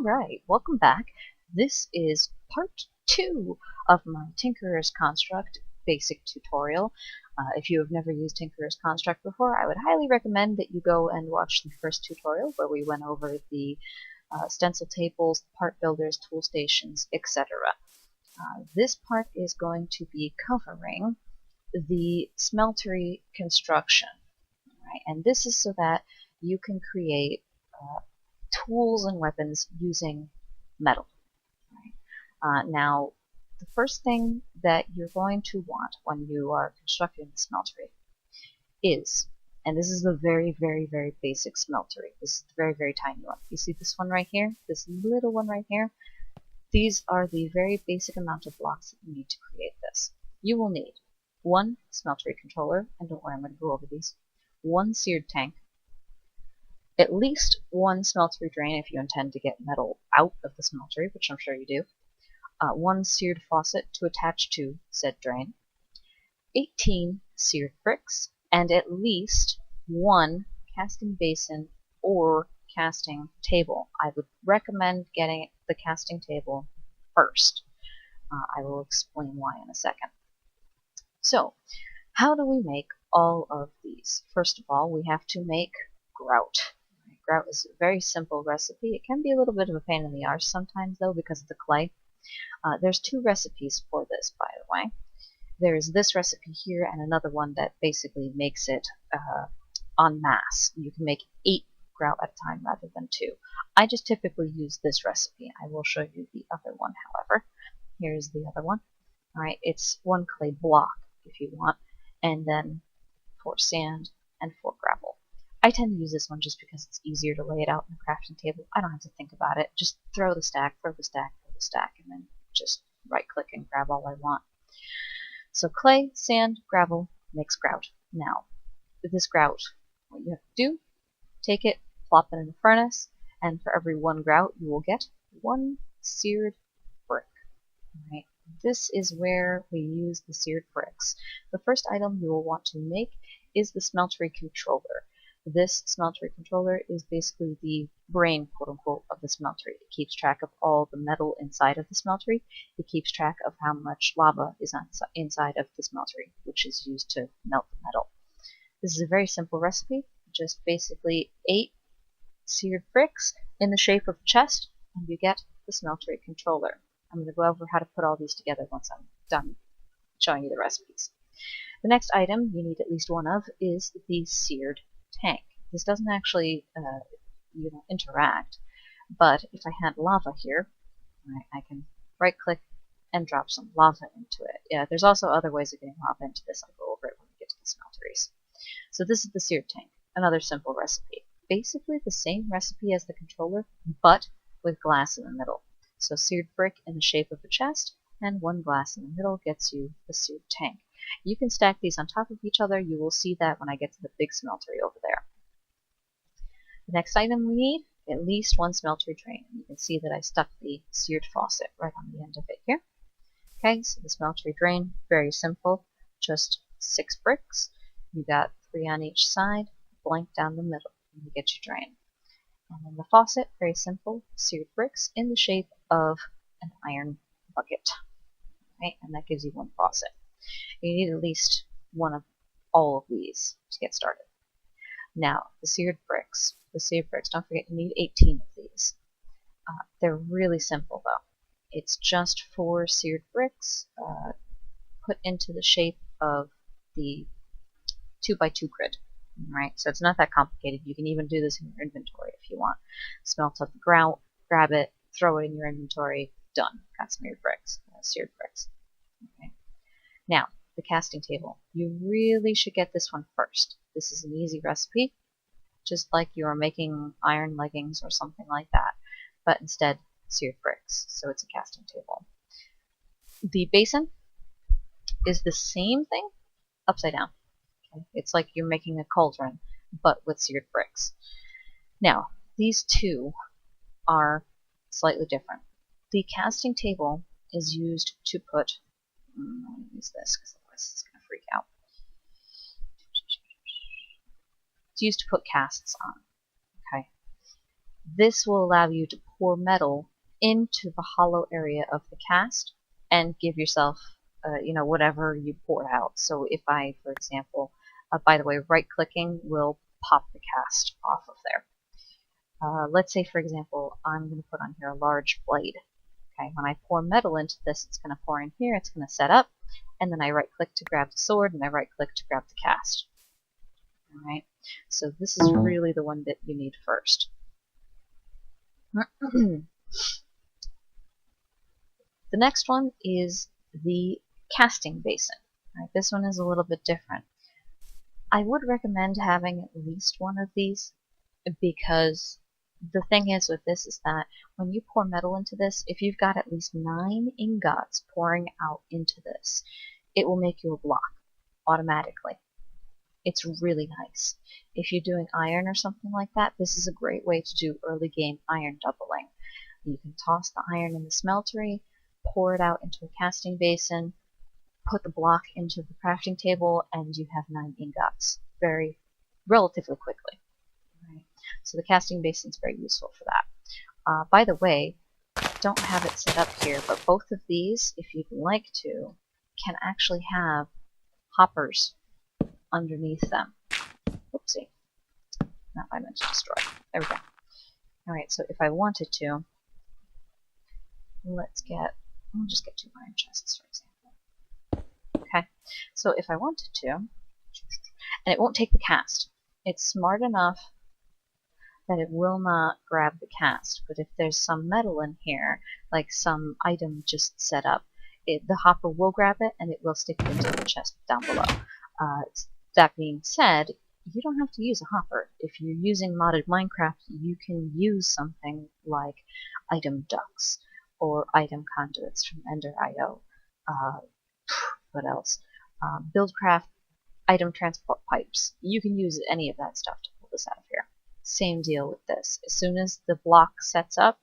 Alright, welcome back. This is part 2 of my Tinkerer's Construct basic tutorial. If you have never used Tinkerer's Construct before, I would highly recommend that you go and watch the first tutorial where we went over the stencil tables, part builders, tool stations, etc. This part is going to be covering the smeltery construction. Right? And this is so that you can create tools and weapons using metal. Right? Now, the first thing that you're going to want when you are constructing the smeltery is, and this is the very, very, very basic smeltery. This is the very, very tiny one. You see this one right here? This little one right here? These are the very basic amount of blocks that you need to create this. You will need one smeltery controller, and don't worry, I'm going to go over these, one seared tank, at least one smeltery drain if you intend to get metal out of the smeltery, which I'm sure you do, one seared faucet to attach to said drain, 18 seared bricks, and at least one casting basin or casting table. I would recommend getting the casting table first. I will explain why in a second. So, how do we make all of these? First of all, we have to make grout. Grout is a very simple recipe. It can be a little bit of a pain in the arse sometimes, though, because of the clay. There's two recipes for this, by the way. There's this recipe here and another one that basically makes it en masse. You can make 8 grout at a time rather than 2. I just typically use this recipe. I will show you the other one, however. Here's the other one. Alright, it's 1 clay block if you want, and then 4 sand and 4 gravel. I tend to use this one just because it's easier to lay it out in the crafting table. I don't have to think about it. Just throw the stack, throw the stack, throw the stack, and then just right click and grab all I want. So clay, sand, gravel, mix grout. Now, with this grout, what you have to do, take it, plop it in the furnace, and for every 1 grout you will get 1 seared brick. Right? This is where we use the seared bricks. The first item you will want to make is the smeltery controller. This smeltery controller is basically the brain, quote-unquote, of the smeltery. It keeps track of all the metal inside of the smeltery. It keeps track of how much lava is inside of the smeltery, which is used to melt the metal. This is a very simple recipe, just basically 8 seared bricks in the shape of a chest, and you get the smeltery controller. I'm going to go over how to put all these together once I'm done showing you the recipes. The next item you need at least one of is the seared tank. This doesn't actually interact, but if I had lava here, I can right click and drop some lava into it. Yeah, there's also other ways of getting lava into this. I'll go over it when we get to the smelteries. So this is the seared tank, another simple recipe. Basically the same recipe as the controller, but with glass in the middle. So seared brick in the shape of a chest, and 1 glass in the middle gets you the seared tank. You can stack these on top of each other. You will see that when I get to the big smeltery over there. The next item we need, at least 1 smeltery drain. You can see that I stuck the seared faucet right on the end of it here. Okay, so the smeltery drain, very simple, just 6 bricks. You got 3 on each side, blank down the middle, and you get your drain. And then the faucet, very simple, seared bricks in the shape of an iron bucket. Right, and that gives you 1 faucet. You need at least one of all of these to get started. Now, the seared bricks. The seared bricks, don't forget you need 18 of these. They're really simple though. It's just 4 seared bricks put into the shape of the 2x2 grid. Right, so it's not that complicated. You can even do this in your inventory if you want. Smelt up the grout, grab it, throw it in your inventory, done. Got some seared bricks. Okay. Now, the casting table. You really should get this one first. This is an easy recipe, just like you are making iron leggings or something like that, but instead seared bricks, so it's a casting table. The basin is the same thing, upside down. Okay? It's like you're making a cauldron, but with seared bricks. Now, these two are slightly different. The casting table is used to put, I'm going to use this because otherwise it's going to freak out. It's used to put casts on. Okay. This will allow you to pour metal into the hollow area of the cast and give yourself, whatever you pour out. So if I, for example, by the way, right-clicking will pop the cast off of there. Let's say, for example, I'm going to put on here a large blade. Okay, when I pour metal into this, it's going to pour in here, it's going to set up, and then I right-click to grab the sword, and I right-click to grab the cast. Alright, so this is really the one that you need first. The next one is the casting basin. Right, this one is a little bit different. I would recommend having at least one of these, because the thing is with this is that when you pour metal into this, if you've got at least 9 ingots pouring out into this, it will make you a block automatically. It's really nice. If you're doing iron or something like that, this is a great way to do early game iron doubling. You can toss the iron in the smeltery, pour it out into a casting basin, put the block into the crafting table, and you have 9 ingots relatively quickly. Right. So the casting basin is very useful for that. By the way, don't have it set up here, but both of these, if you'd like to, can actually have hoppers underneath them. Oopsie. Not what I meant to destroy. There we go. Alright, so if I wanted to, we'll just get 2 iron chests, for example. Okay, so if I wanted to, and it won't take the cast. It's smart enough that it will not grab the cast, but if there's some metal in here, like some item just set up, the hopper will grab it and it will stick it into the chest down below. That being said, you don't have to use a hopper. If you're using modded Minecraft, you can use something like item ducts or item conduits from Ender.io. What else? Buildcraft item transport pipes. You can use any of that stuff to pull this out of here. Same deal with this. As soon as the block sets up,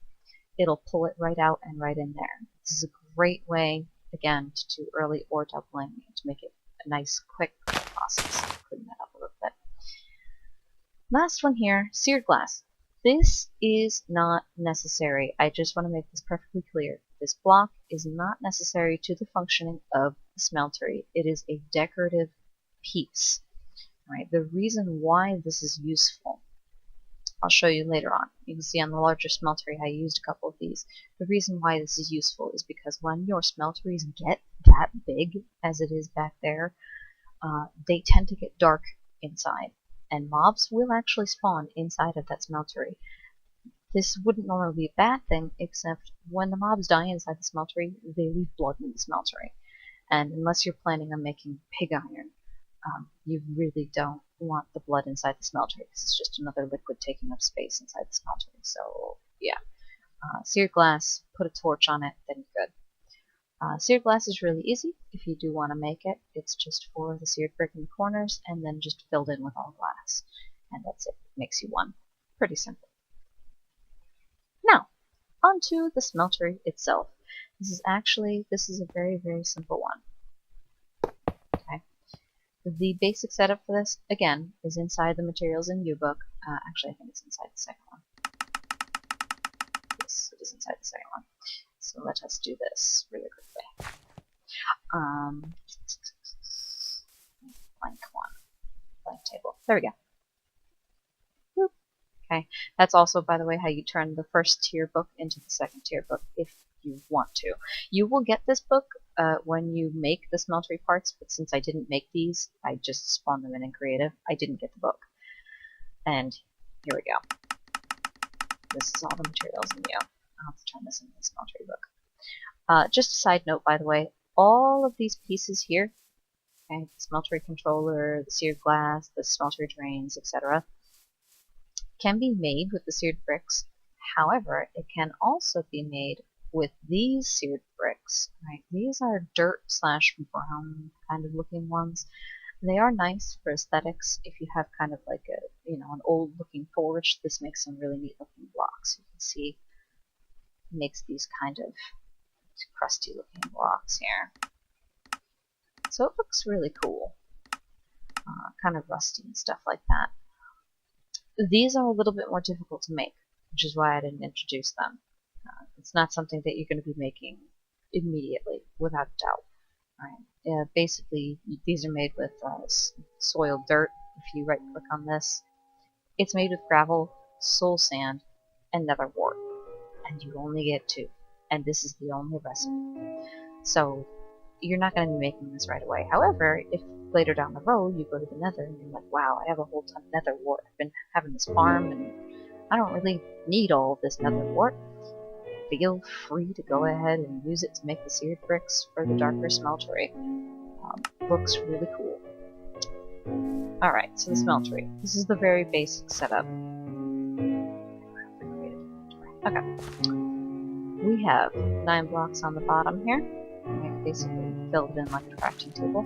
it'll pull it right out and right in there. This is a great way, again, to do early ore doubling and to make it a nice, quick process. Clean that up a little bit. Last one here, seared glass. This is not necessary. I just want to make this perfectly clear. This block is not necessary to the functioning of the smeltery. It is a decorative piece. Right? The reason why this is useful, I'll show you later on. You can see on the larger smeltery I used a couple of these. The reason why this is useful is because when your smelteries get that big as it is back there, they tend to get dark inside, and mobs will actually spawn inside of that smeltery. This wouldn't normally be a bad thing, except when the mobs die inside the smeltery, they leave blood in the smeltery. And unless you're planning on making pig iron, you really don't want the blood inside the smeltery, because it's just another liquid taking up space inside the smeltery. So, yeah. Seared glass, put a torch on it, then you're good. Seared glass is really easy if you do want to make it. It's just for the seared brick in the corners and then just filled in with all glass. And that's it. It makes you one. Pretty simple. Now, onto the smeltery itself. This is a very, very simple one. Okay. The basic setup for this, again, is inside the materials in U-Book. Actually, I think it's inside the second one. Yes, it is inside the second one. So let us do this really quickly. Blank one. Blank table. There we go. Whoop. Okay. That's also, by the way, how you turn the first tier book into the second tier book if you want to. You will get this book when you make the smeltery parts, but since I didn't make these, I just spawned them in creative. I didn't get the book. And here we go. This is all the materials in you. I'll have to turn this into the smeltery book. Just a side note, by the way, all of these pieces here, okay, the smeltery controller, the seared glass, the smeltery drains, etc., can be made with the seared bricks. However, it can also be made with these seared bricks. Right? These are dirt/brown kind of looking ones. They are nice for aesthetics. If you have kind of like an old looking forge, this makes some really neat looking blocks. You can see it makes these kind of crusty looking blocks here. So it looks really cool. Kind of rusty and stuff like that. These are a little bit more difficult to make. which is why I didn't introduce them. It's not something that you're going to be making immediately, without a doubt. Right. Yeah, basically, these are made with soiled dirt. If you right-click on this, it's made with gravel, soul sand, and nether wart, and you only get 2. And this is the only recipe. So you're not going to be making this right away. However, if later down the road you go to the nether and you're like, wow, I have a whole ton of nether wart. I've been having this farm and I don't really need all of this nether wart. Feel free to go ahead and use it to make the seared bricks for the darker smeltery. Looks really cool. Alright, so the smeltery. This is the very basic setup. Okay. We have 9 blocks on the bottom here. I basically filled it in like a crafting table.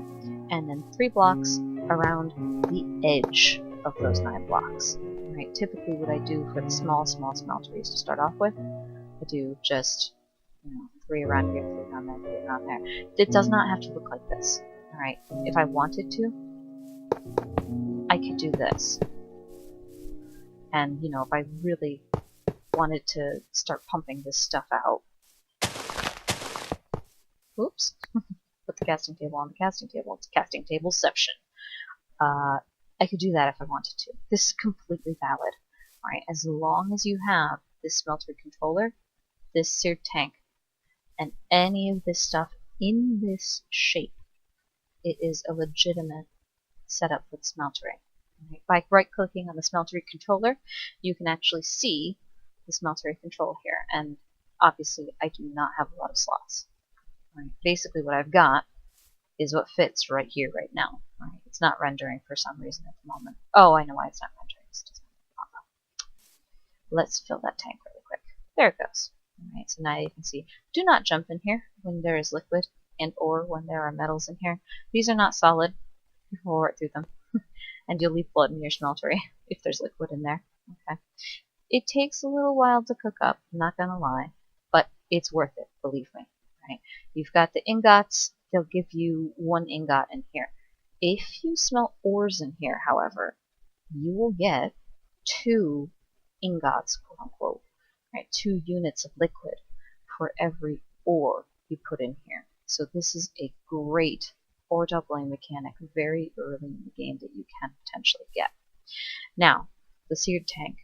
And then 3 blocks around the edge of those 9 blocks. Right, typically what I do for the small smelteries to start off with, I do just 3 around here, 3 around there, 3 around there. It does not have to look like this. Alright, if I wanted to, I could do this. And, if I really wanted to start pumping this stuff out. Oops. Put the casting table on the casting table. It's casting tableception. I could do that if I wanted to. This is completely valid. Alright, as long as you have this smeltery controller, this seared tank, and any of this stuff in this shape, it is a legitimate setup for the smeltery. By right-clicking on the smeltery controller, you can actually see the smeltery control here, and obviously I do not have a lot of slots. Right. Basically what I've got is what fits right here, right now. Right. It's not rendering for some reason at the moment. Oh, I know why it's not rendering. It's just Let's fill that tank really quick. There it goes. Alright, so now you can see, do not jump in here when there is liquid and or when there are metals in here. These are not solid. You will right through them. And you'll leave blood in your smeltery if there's liquid in there. Okay. It takes a little while to cook up, I'm not gonna lie, but it's worth it, believe me. Right? You've got the ingots, they'll give you 1 ingot in here. If you smelt ores in here, however, you will get 2 ingots, quote unquote, right? 2 units of liquid for every ore you put in here. So this is a great ore doubling mechanic very early in the game that you can potentially get. Now, the seared tank.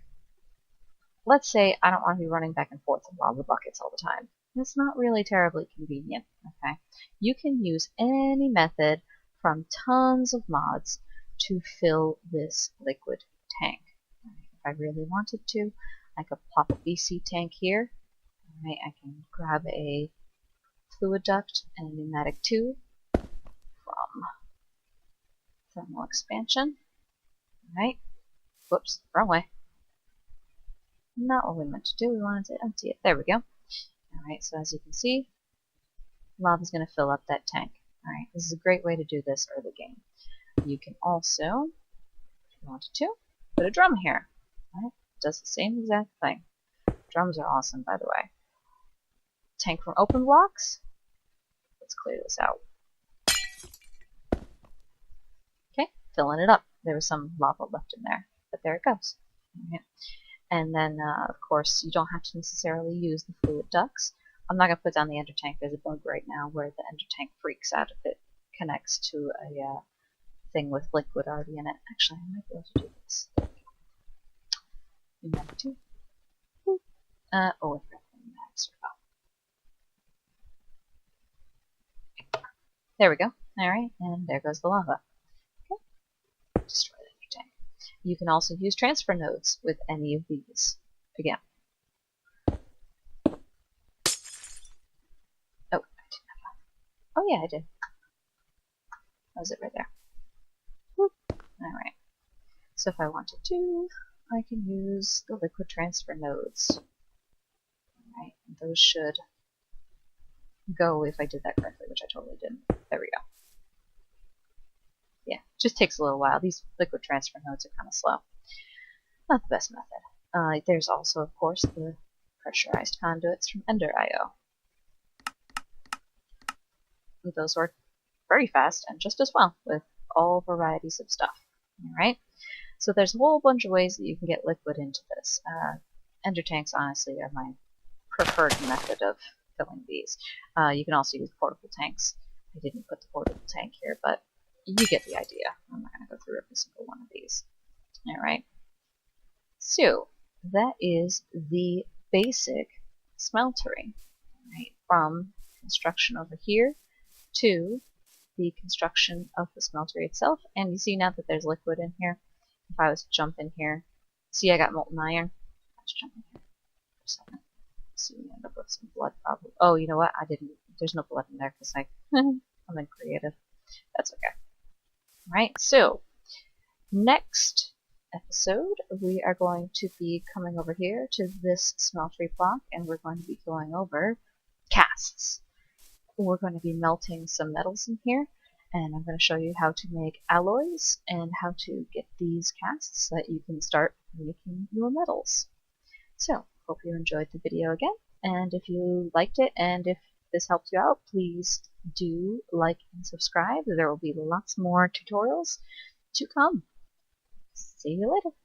Let's say I don't want to be running back and forth with lava buckets all the time. That's not really terribly convenient, okay? You can use any method from tons of mods to fill this liquid tank. If I really wanted to, I could pop a BC tank here. Right, I can grab a fluid duct and a pneumatic tube from thermal expansion. Right, whoops, wrong way. Not what we meant to do, we wanted to empty it. There we go. Alright, so as you can see, lava's going to fill up that tank. Alright, this is a great way to do this early game. You can also, if you wanted to, put a drum here. Right? It does the same exact thing. Drums are awesome, by the way. Tank from open blocks. Let's clear this out. Okay, filling it up. There was some lava left in there, but there it goes. Right. And then, of course, you don't have to necessarily use the fluid ducts. I'm not going to put down the ender tank. There's a bug right now where the ender tank freaks out if it connects to a thing with liquid already in it. Actually, I might be able to do this. Pneumatic tube. Oh, I forgot the pneumatics. There we go. Alright, and there goes the lava. Okay. Destroy the ender tank. You can also use transfer nodes with any of these. Again. Oh, I didn't have that. Oh yeah, I did. That was it right there. Alright. So if I wanted to, I can use the liquid transfer nodes. Alright, those should go if I did that correctly, which I totally didn't. There we go. Yeah, just takes a little while. These liquid transfer nodes are kind of slow. Not the best method. There's also, of course, the pressurized conduits from Ender.io. Those work very fast and just as well with all varieties of stuff. Alright? So there's a whole bunch of ways that you can get liquid into this. ender tanks honestly are my preferred method of filling these. You can also use portable tanks. I didn't put the portable tank here, but you get the idea. I'm not going to go through every single one of these. Alright, so that is the basic smeltery. Right? From construction over here to the construction of the smeltery itself. And you see now that there's liquid in here. If I was to jump in here, see I got molten iron. Let's jump in here for a second. So we end up with some blood probably. Oh, you know what? I didn't. There's no blood in there because I'm uncreative. That's okay. Right. So next episode, we are going to be coming over here to this smeltery block, and we're going to be going over casts. We're going to be melting some metals in here, and I'm going to show you how to make alloys and how to get these casts so that you can start making your metals. So, hope you enjoyed the video again, and if you liked it and if this helped you out, please do like and subscribe. There will be lots more tutorials to come. See you later.